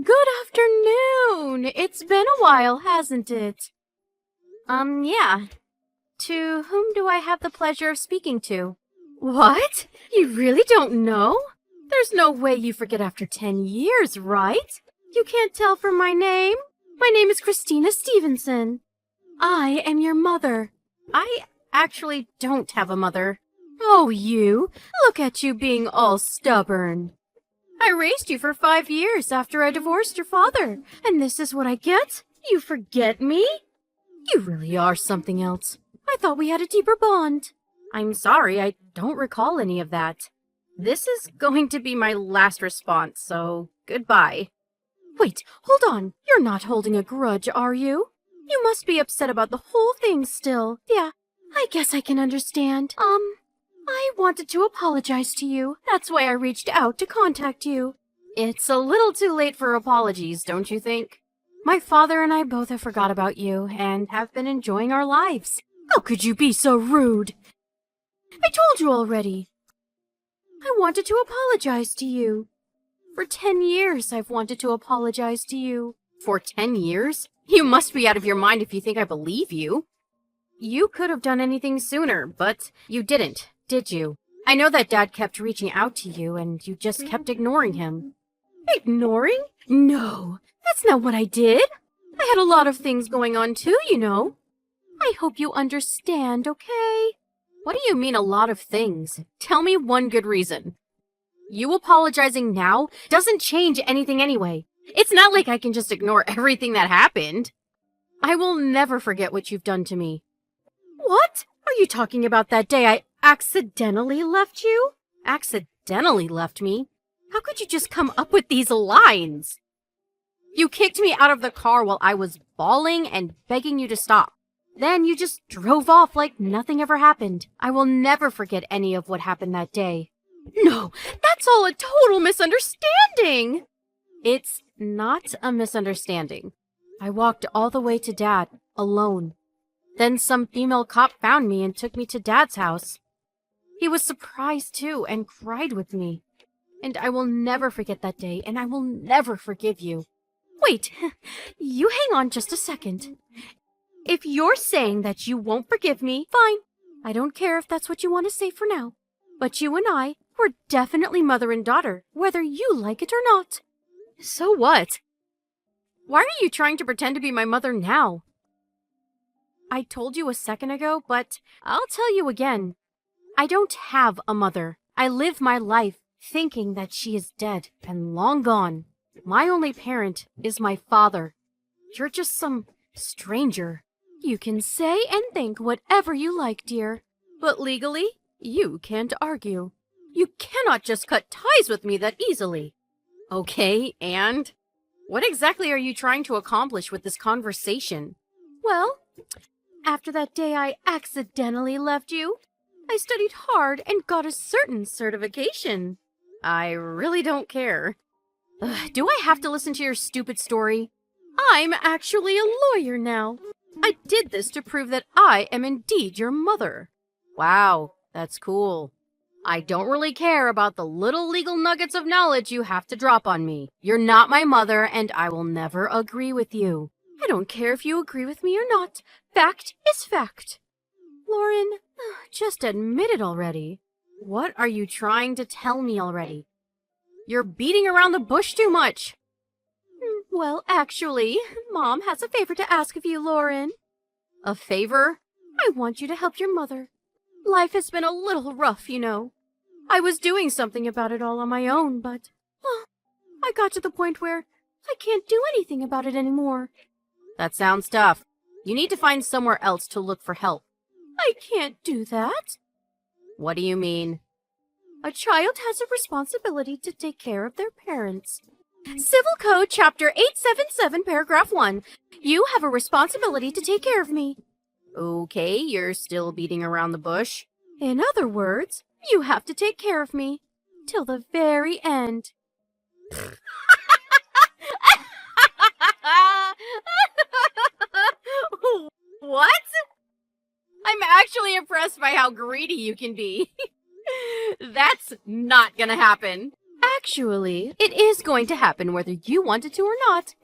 Good afternoon! It's been a while, hasn't it? Yeah. To whom do I have the pleasure of speaking to? What? You really don't know? There's no way you forget after 10 years, right? You can't tell from my name? My name is Christina Stevenson. I am your mother. I actually don't have a mother. Oh, you! Look at you being all stubborn. I raised you for 5 years after I divorced your father, and this is what I get? You forget me? You really are something else. I thought we had a deeper bond. I'm sorry, I don't recall any of that. This is going to be my last response, so goodbye. Wait, hold on. You're not holding a grudge, are you? You must be upset about the whole thing still. Yeah, I guess I can understand. I wanted to apologize to you. That's why I reached out to contact you. It's a little too late for apologies, don't you think? My father and I both have forgot about you and have been enjoying our lives. How could you be so rude? I told you already. I wanted to apologize to you. For 10 years, I've wanted to apologize to you. For 10 years? You must be out of your mind if you think I believe you. You could have done anything sooner, but you didn't, did you? I know that Dad kept reaching out to you, and you just kept ignoring him. Ignoring? No, that's not what I did. I had a lot of things going on too, you know. I hope you understand, okay? What do you mean a lot of things? Tell me one good reason. You apologizing now doesn't change anything anyway. It's not like I can just ignore everything that happened. I will never forget what you've done to me. What? Are you talking about that day I accidentally left you? Accidentally left me? How could you just come up with these lines? You kicked me out of the car while I was bawling and begging you to stop. Then you just drove off like nothing ever happened. I will never forget any of what happened that day. No, that's all a total misunderstanding. It's not a misunderstanding. I walked all the way to Dad, alone. Then some female cop found me and took me to Dad's house. He was surprised too and cried with me. And I will never forget that day, and I will never forgive you. Wait, you hang on just a second. If you're saying that you won't forgive me, fine. I don't care if that's what you want to say for now. But you and I, we're definitely mother and daughter, whether you like it or not. So what? Why are you trying to pretend to be my mother now? I told you a second ago, but I'll tell you again. I don't have a mother. I live my life thinking that she is dead and long gone. My only parent is my father. You're just some stranger. You can say and think whatever you like, dear. But legally, you can't argue. You cannot just cut ties with me that easily. Okay, and? What exactly are you trying to accomplish with this conversation? Well, after that day I accidentally left you, I studied hard and got a certain certification. I really don't care. Do I have to listen to your stupid story? I'm actually a lawyer now. I did this to prove that I am indeed your mother. Wow, that's cool. I don't really care about the little legal nuggets of knowledge you have to drop on me. You're not my mother, and I will never agree with you. I don't care if you agree with me or not. Fact is fact. Lauren, just admit it already. What are you trying to tell me already? You're beating around the bush too much. Well, actually, Mom has a favor to ask of you, Lauren. A favor? I want you to help your mother. Life has been a little rough, you know. I was doing something about it all on my own, but I got to the point where I can't do anything about it anymore. That sounds tough. You need to find somewhere else to look for help. I can't do that. What do you mean? A child has a responsibility to take care of their parents. Civil Code Chapter 877, Paragraph 1. You have a responsibility to take care of me. Okay, you're still beating around the bush. In other words, you have to take care of me. Till the very end. What? I'm actually impressed by how greedy you can be. That's not gonna happen. Actually, it is going to happen whether you want it to or not.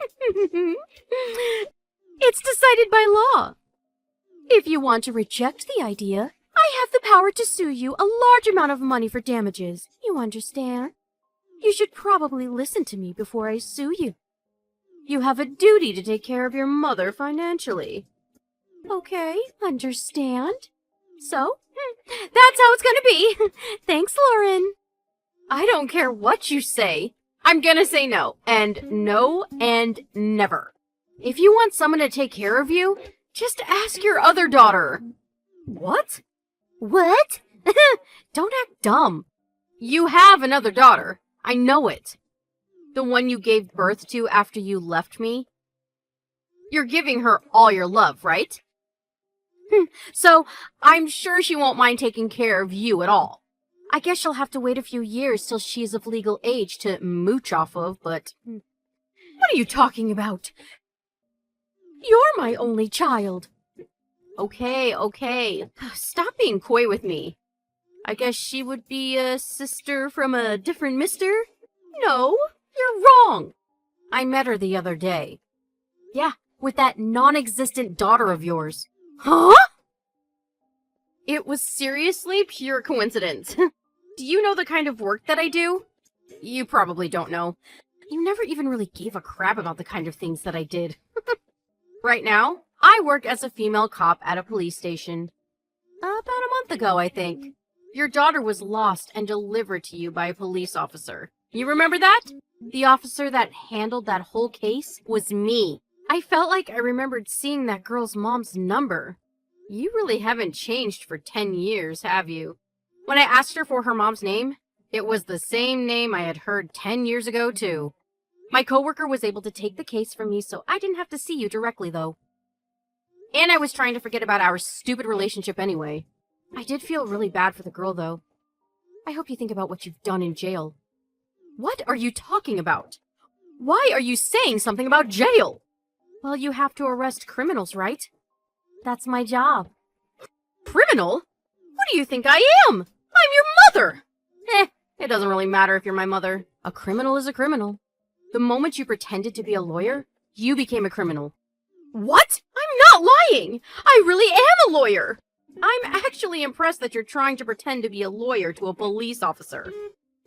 It's decided by law. If you want to reject the idea, I have the power to sue you a large amount of money for damages. You understand? You should probably listen to me before I sue you. You have a duty to take care of your mother financially. Okay, understand? So, that's how it's gonna be. Thanks, Lauren. I don't care what you say. I'm gonna say no. And no and never. If you want someone to take care of you, just ask your other daughter. What? What? Don't act dumb. You have another daughter. I know it. The one you gave birth to after you left me. You're giving her all your love, right? So, I'm sure she won't mind taking care of you at all. I guess she'll have to wait a few years till she's of legal age to mooch off of, but... What are you talking about? You're my only child. Okay. Stop being coy with me. I guess she would be a sister from a different mister? No, you're wrong. I met her the other day. Yeah, with that non-existent daughter of yours. Huh? It was seriously pure coincidence. Do you know the kind of work that I do? You probably don't know. You never even really gave a crap about the kind of things that I did. Right now, I work as a female cop at a police station. About a month ago, I think. Your daughter was lost and delivered to you by a police officer. You remember that? The officer that handled that whole case was me. I felt like I remembered seeing that girl's mom's number. You really haven't changed for 10 years, have you? When I asked her for her mom's name, it was the same name I had heard 10 years ago, too. My coworker was able to take the case from me, so I didn't have to see you directly, though. And I was trying to forget about our stupid relationship anyway. I did feel really bad for the girl, though. I hope you think about what you've done in jail. What are you talking about? Why are you saying something about jail? Well, you have to arrest criminals, right? That's my job. Criminal? What do you think I am? I'm your mother! It doesn't really matter if you're my mother. A criminal is a criminal. The moment you pretended to be a lawyer, you became a criminal. What? I'm not lying! I really am a lawyer! I'm actually impressed that you're trying to pretend to be a lawyer to a police officer.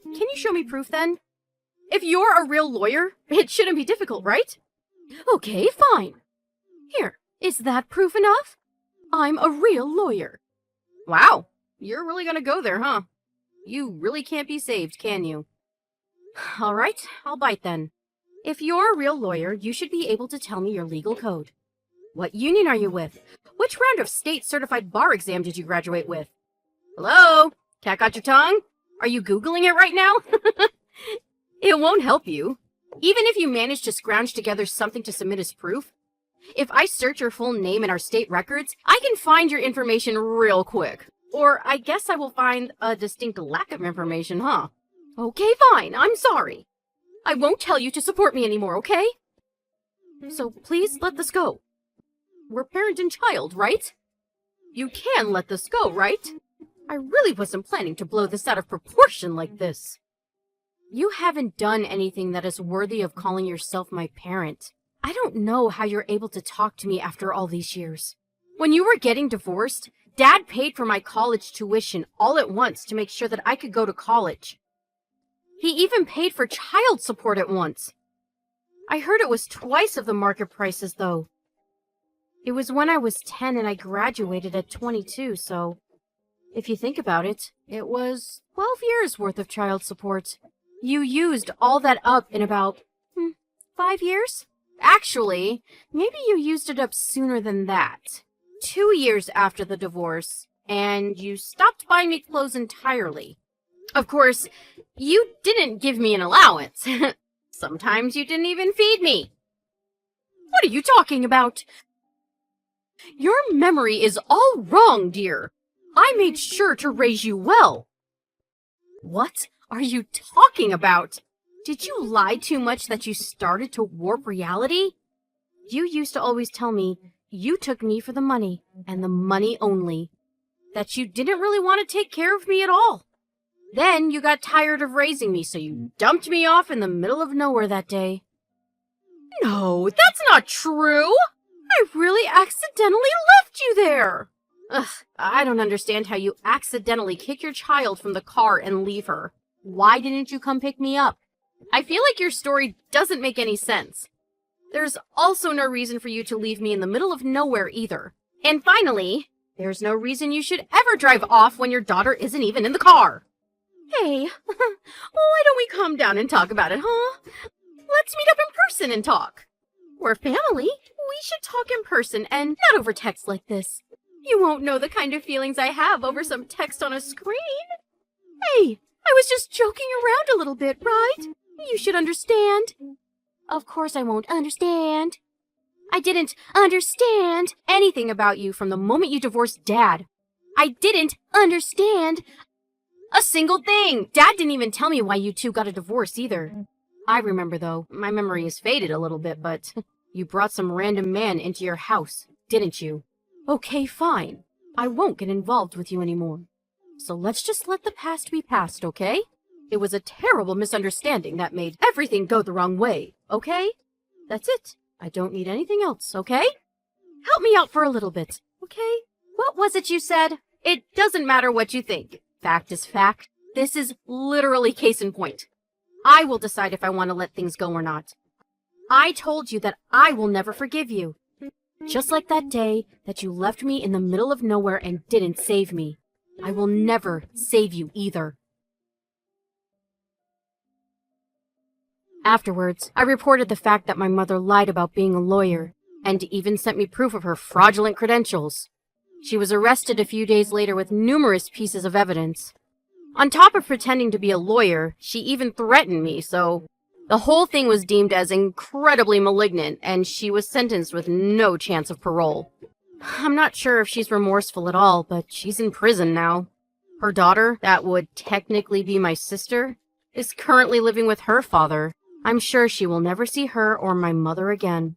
Can you show me proof, then? If you're a real lawyer, it shouldn't be difficult, right? Okay, fine. Here, is that proof enough? I'm a real lawyer. Wow, you're really gonna go there, huh? You really can't be saved, can you? All right, I'll bite then. If you're a real lawyer, you should be able to tell me your legal code. What union are you with? Which round of state-certified bar exam did you graduate with? Hello? Cat got your tongue? Are you Googling it right now? It won't help you. Even if you manage to scrounge together something to submit as proof, if I search your full name in our state records, I can find your information real quick. Or I guess I will find a distinct lack of information, huh? Okay, fine. I'm sorry. I won't tell you to support me anymore, okay? So please let this go. We're parent and child, right? You can let this go, right? I really wasn't planning to blow this out of proportion like this. You haven't done anything that is worthy of calling yourself my parent. I don't know how you're able to talk to me after all these years. When you were getting divorced, Dad paid for my college tuition all at once to make sure that I could go to college. He even paid for child support at once. I heard it was twice of the market prices, though. It was when I was 10 and I graduated at 22, so if you think about it, it was 12 years worth of child support. You used all that up in about 5 years? Actually, maybe you used it up sooner than that. 2 years after the divorce, and you stopped buying me clothes entirely. Of course, you didn't give me an allowance. Sometimes you didn't even feed me. What are you talking about? Your memory is all wrong, dear. I made sure to raise you well. What are you talking about? Did you lie too much that you started to warp reality? You used to always tell me you took me for the money, and the money only. That you didn't really want to take care of me at all. Then you got tired of raising me, so you dumped me off in the middle of nowhere that day. No, that's not true! I really accidentally left you there! Ugh, I don't understand how you accidentally kick your child from the car and leave her. Why didn't you come pick me up? I feel like your story doesn't make any sense. There's also no reason for you to leave me in the middle of nowhere either. And finally, there's no reason you should ever drive off when your daughter isn't even in the car. Hey, why don't we calm down and talk about it, huh? Let's meet up in person and talk. We're family. We should talk in person and not over text like this. You won't know the kind of feelings I have over some text on a screen. Hey, I was just joking around a little bit, right? You should understand. Of course I won't understand. I didn't understand anything about you from the moment you divorced Dad. I didn't understand a single thing. Dad didn't even tell me why you two got a divorce either. I remember, though. My memory has faded a little bit, but you brought some random man into your house, didn't you? Okay, fine. I won't get involved with you anymore. So let's just let the past be past, okay? It was a terrible misunderstanding that made everything go the wrong way, okay? That's it. I don't need anything else, okay? Help me out for a little bit, okay? What was it you said? It doesn't matter what you think. Fact is fact. This is literally case in point. I will decide if I want to let things go or not. I told you that I will never forgive you. Just like that day that you left me in the middle of nowhere and didn't save me. I will never save you either. Afterwards, I reported the fact that my mother lied about being a lawyer, and even sent me proof of her fraudulent credentials. She was arrested a few days later with numerous pieces of evidence. On top of pretending to be a lawyer, she even threatened me, so the whole thing was deemed as incredibly malignant, and she was sentenced with no chance of parole. I'm not sure if she's remorseful at all, but she's in prison now. Her daughter, that would technically be my sister, is currently living with her father. I'm sure she will never see her or my mother again.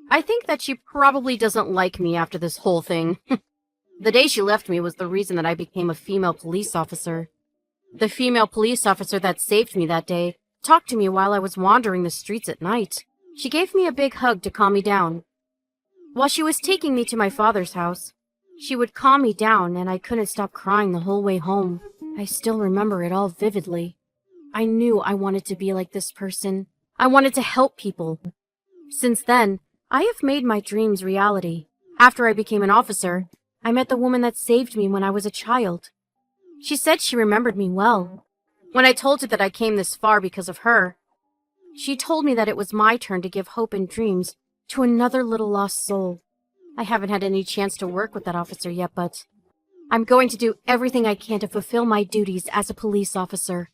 I think that she probably doesn't like me after this whole thing. The day she left me was the reason that I became a female police officer. The female police officer that saved me that day talked to me while I was wandering the streets at night. She gave me a big hug to calm me down. While she was taking me to my father's house, she would calm me down and I couldn't stop crying the whole way home. I still remember it all vividly. I knew I wanted to be like this person. I wanted to help people. Since then, I have made my dreams reality. After I became an officer, I met the woman that saved me when I was a child. She said she remembered me well. When I told her that I came this far because of her, she told me that it was my turn to give hope and dreams to another little lost soul. I haven't had any chance to work with that officer yet, but I'm going to do everything I can to fulfill my duties as a police officer.